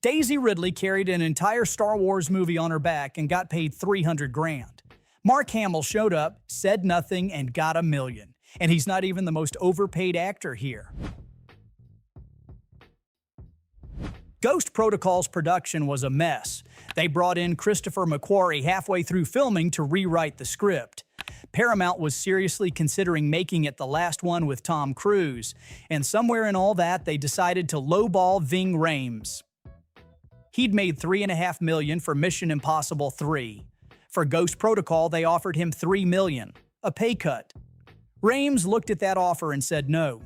Daisy Ridley carried an entire Star Wars movie on her back and got paid $300 grand. Mark Hamill showed up, said nothing, and got $1 million. And he's not even the most overpaid actor here. Ghost Protocol's production was a mess. They brought in Christopher McQuarrie halfway through filming to rewrite the script. Paramount was seriously considering making it the last one with Tom Cruise, and somewhere in all that, they decided to lowball Ving Rhames. He'd made $3.5 million for Mission Impossible 3. For Ghost Protocol, they offered him $3 million, a pay cut. Rhames looked at that offer and said no.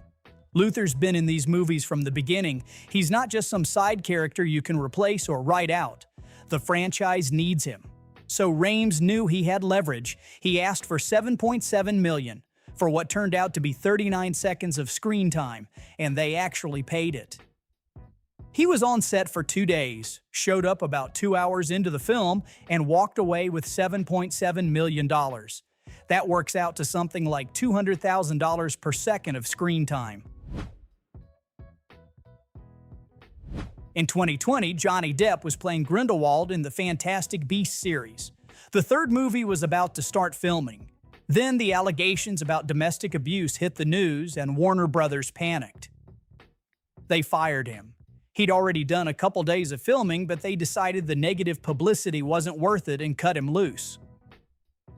Luther's been in these movies from the beginning. He's not just some side character you can replace or write out. The franchise needs him. So Rhames knew he had leverage. He asked for $7.7 million for what turned out to be 39 seconds of screen time, and they actually paid it. He was on set for 2 days, showed up about 2 hours into the film, and walked away with $7.7 million. That works out to something like $200,000 per second of screen time. In 2020, Johnny Depp was playing Grindelwald in the Fantastic Beasts series. The third movie was about to start filming. Then the allegations about domestic abuse hit the news and Warner Brothers panicked. They fired him. He'd already done a couple days of filming, but they decided the negative publicity wasn't worth it and cut him loose.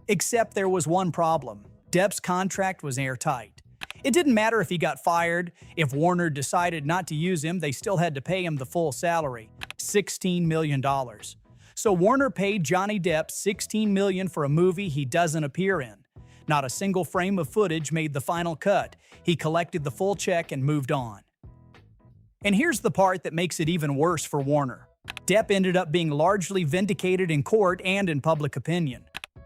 Except there was one problem. Depp's contract was airtight. It didn't matter if he got fired. If Warner decided not to use him, they still had to pay him the full salary, $16 million. So Warner paid Johnny Depp $16 million for a movie he doesn't appear in. Not a single frame of footage made the final cut. He collected the full check and moved on. And here's the part that makes it even worse for Warner. Depp ended up being largely vindicated in court and in public opinion.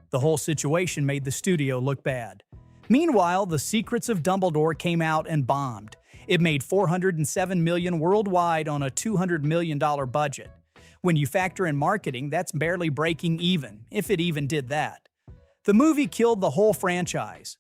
The whole situation made the studio look bad. Meanwhile, The Secrets of Dumbledore came out and bombed. It made $407 million worldwide on a $200 million budget. When you factor in marketing, that's barely breaking even, if it even did that. The movie killed the whole franchise.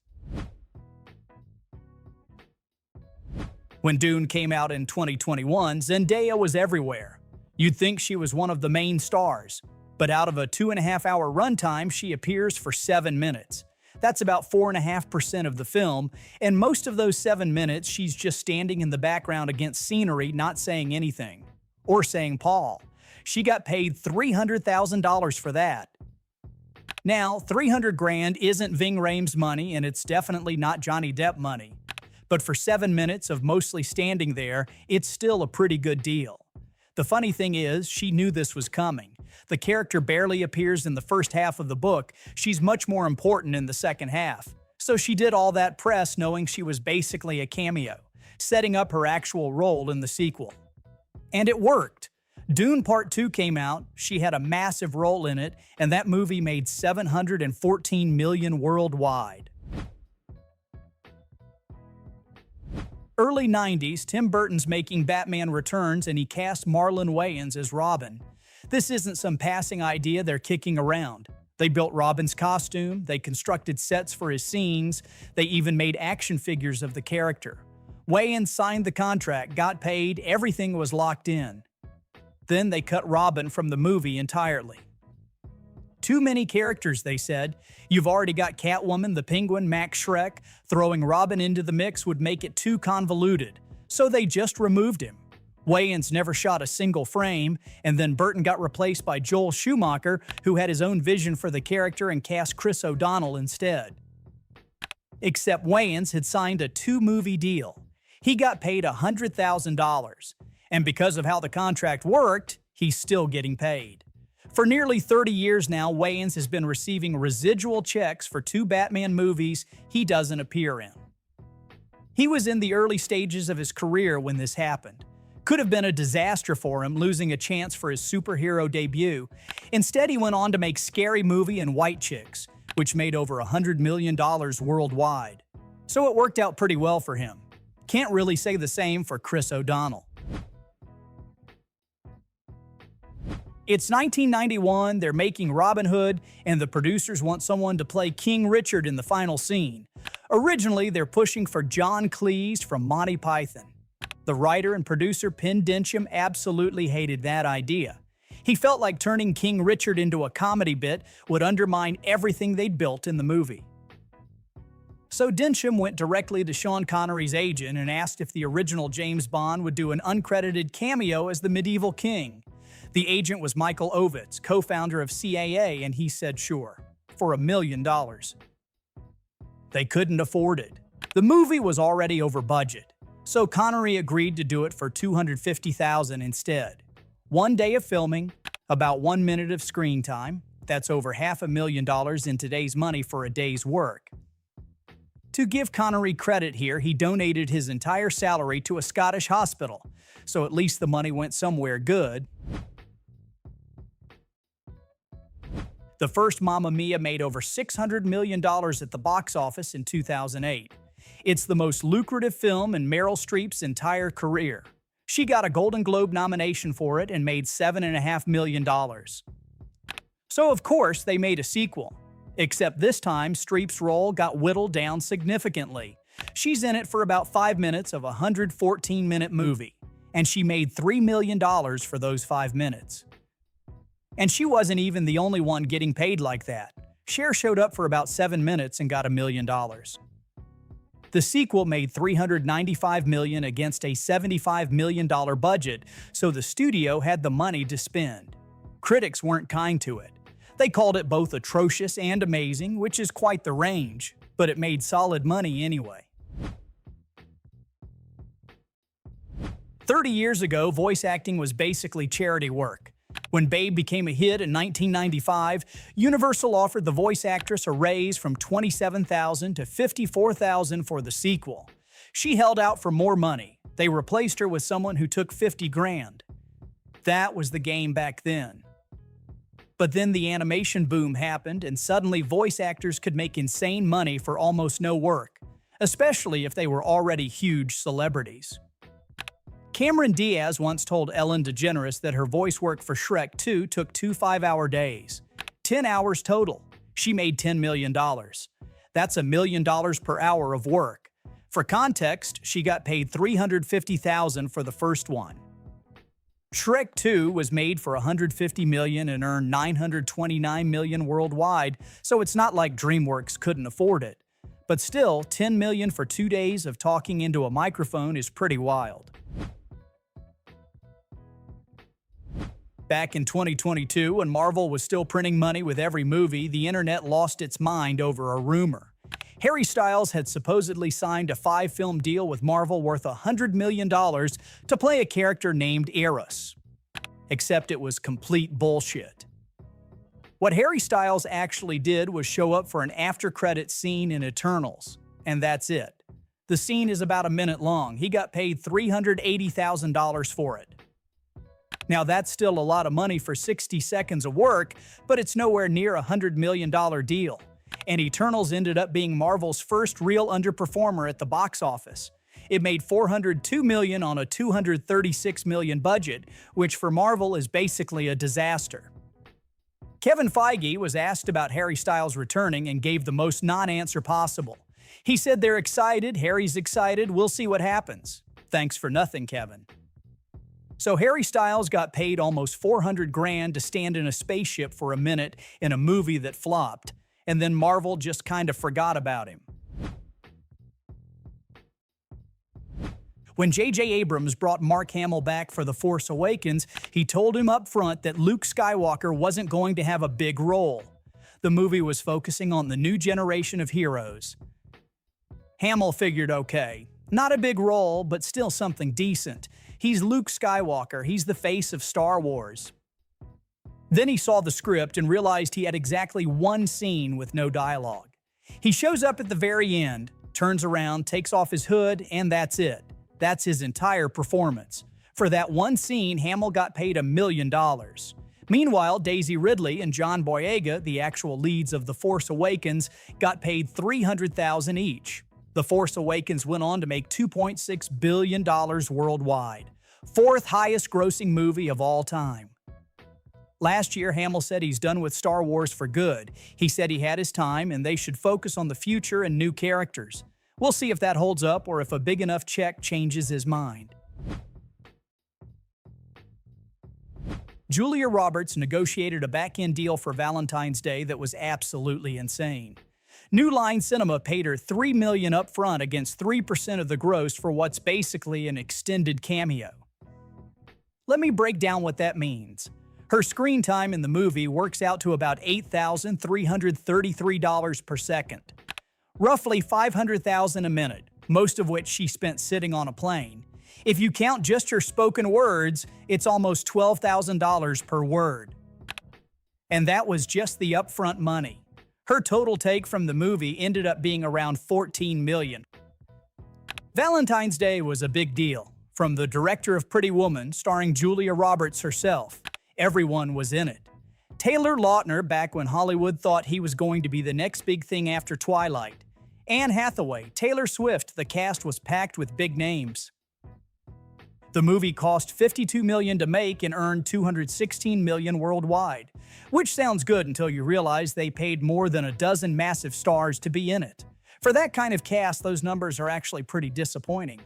When Dune came out in 2021, Zendaya was everywhere. You'd think she was one of the main stars, but out of a 2.5-hour runtime, she appears for 7 minutes. That's about 4.5% of the film, and most of those 7 minutes, she's just standing in the background against scenery, not saying anything. Or saying Paul. She got paid $300,000 for that. Now, $300 grand isn't Ving Rhames' money, and it's definitely not Johnny Depp money. But for 7 minutes of mostly standing there, it's still a pretty good deal. The funny thing is, she knew this was coming. The character barely appears in the first half of the book. She's much more important in the second half. So she did all that press knowing she was basically a cameo, setting up her actual role in the sequel. And it worked. Dune Part 2 came out, she had a massive role in it, and that movie made $714 million worldwide. Early 90s, Tim Burton's making Batman Returns and he cast Marlon Wayans as Robin. This isn't some passing idea they're kicking around. They built Robin's costume, they constructed sets for his scenes, they even made action figures of the character. Wayans signed the contract, got paid, everything was locked in. Then they cut Robin from the movie entirely. Too many characters, they said. You've already got Catwoman, the Penguin, Max Shrek. Throwing Robin into the mix would make it too convoluted. So they just removed him. Wayans never shot a single frame, and then Burton got replaced by Joel Schumacher, who had his own vision for the character and cast Chris O'Donnell instead. Except Wayans had signed a 2-movie deal. He got paid $100,000. And because of how the contract worked, he's still getting paid. For nearly 30 years now, Wayans has been receiving residual checks for 2 Batman movies he doesn't appear in. He was in the early stages of his career when this happened. Could have been a disaster for him, losing a chance for his superhero debut. Instead, he went on to make Scary Movie and White Chicks, which made over $100 million worldwide. So it worked out pretty well for him. Can't really say the same for Chris O'Donnell. It's 1991, they're making Robin Hood, and the producers want someone to play King Richard in the final scene. Originally, they're pushing for John Cleese from Monty Python. The writer and producer Penn Densham absolutely hated that idea. He felt like turning King Richard into a comedy bit would undermine everything they'd built in the movie. So Densham went directly to Sean Connery's agent and asked if the original James Bond would do an uncredited cameo as the medieval king. The agent was Michael Ovitz, co-founder of CAA, and he said sure, for $1 million. They couldn't afford it. The movie was already over budget, so Connery agreed to do it for $250,000 instead. 1 day of filming, about 1 minute of screen time. That's over $500,000 in today's money for a day's work. To give Connery credit here, he donated his entire salary to a Scottish hospital, so at least the money went somewhere good. The first Mamma Mia made over $600 million at the box office in 2008. It's the most lucrative film in Meryl Streep's entire career. She got a Golden Globe nomination for it and made $7.5 million. So of course they made a sequel. Except this time, Streep's role got whittled down significantly. She's in it for about 5 minutes of a 114-minute movie, and she made $3 million for those 5 minutes. And she wasn't even the only one getting paid like that. Cher showed up for about 7 minutes and got $1 million. The sequel made $395 million against a $75 million budget, so the studio had the money to spend. Critics weren't kind to it. They called it both atrocious and amazing, which is quite the range, but it made solid money anyway. 30 years ago, voice acting was basically charity work. When Babe became a hit in 1995, Universal offered the voice actress a raise from $27,000 to $54,000 for the sequel. She held out for more money. They replaced her with someone who took $50,000. That was the game back then. But then the animation boom happened, and suddenly voice actors could make insane money for almost no work, especially if they were already huge celebrities. Cameron Diaz once told Ellen DeGeneres that her voice work for Shrek 2 took 2 5-hour days. 10 hours total. She made $10 million. That's $1 million per hour of work. For context, she got paid $350,000 for the first one. Shrek 2 was made for $150 million and earned $929 million worldwide, so it's not like DreamWorks couldn't afford it. But still, $10 million for 2 days of talking into a microphone is pretty wild. Back in 2022, when Marvel was still printing money with every movie, the internet lost its mind over a rumor. Harry Styles had supposedly signed a 5-film deal with Marvel worth $100 million to play a character named Eros. Except it was complete bullshit. What Harry Styles actually did was show up for an after-credits scene in Eternals, and that's it. The scene is about a minute long. He got paid $380,000 for it. Now that's still a lot of money for 60 seconds of work, but it's nowhere near a $100 million deal. And Eternals ended up being Marvel's first real underperformer at the box office. It made $402 million on a $236 million budget, which for Marvel is basically a disaster. Kevin Feige was asked about Harry Styles returning and gave the most non-answer possible. He said they're excited, Harry's excited, we'll see what happens. Thanks for nothing, Kevin. So Harry Styles got paid almost $400,000 to stand in a spaceship for a minute in a movie that flopped, and then Marvel just kind of forgot about him. When J.J. Abrams brought Mark Hamill back for The Force Awakens, he told him up front that Luke Skywalker wasn't going to have a big role. The movie was focusing on the new generation of heroes. Hamill figured, okay, not a big role, but still something decent. He's Luke Skywalker, he's the face of Star Wars. Then he saw the script and realized he had exactly one scene with no dialogue. He shows up at the very end, turns around, takes off his hood, and that's it. That's his entire performance. For that one scene, Hamill got paid $1 million. Meanwhile, Daisy Ridley and John Boyega, the actual leads of The Force Awakens, got paid $300,000 each. The Force Awakens went on to make $2.6 billion worldwide, fourth highest grossing movie of all time. Last year, Hamill said he's done with Star Wars for good. He said he had his time and they should focus on the future and new characters. We'll see if that holds up or if a big enough check changes his mind. Julia Roberts negotiated a back-end deal for Valentine's Day that was absolutely insane. New Line Cinema paid her $3 million up front against 3% of the gross for what's basically an extended cameo. Let me break down what that means. Her screen time in the movie works out to about $8,333 per second. Roughly $500,000 a minute, most of which she spent sitting on a plane. If you count just her spoken words, it's almost $12,000 per word. And that was just the upfront money. Her total take from the movie ended up being around $14 million. Valentine's Day was a big deal. From the director of Pretty Woman, starring Julia Roberts herself, everyone was in it. Taylor Lautner, back when Hollywood thought he was going to be the next big thing after Twilight. Anne Hathaway, Taylor Swift, the cast was packed with big names. The movie cost $52 million to make and earned $216 million worldwide, which sounds good until you realize they paid more than a dozen massive stars to be in it. For that kind of cast, those numbers are actually pretty disappointing.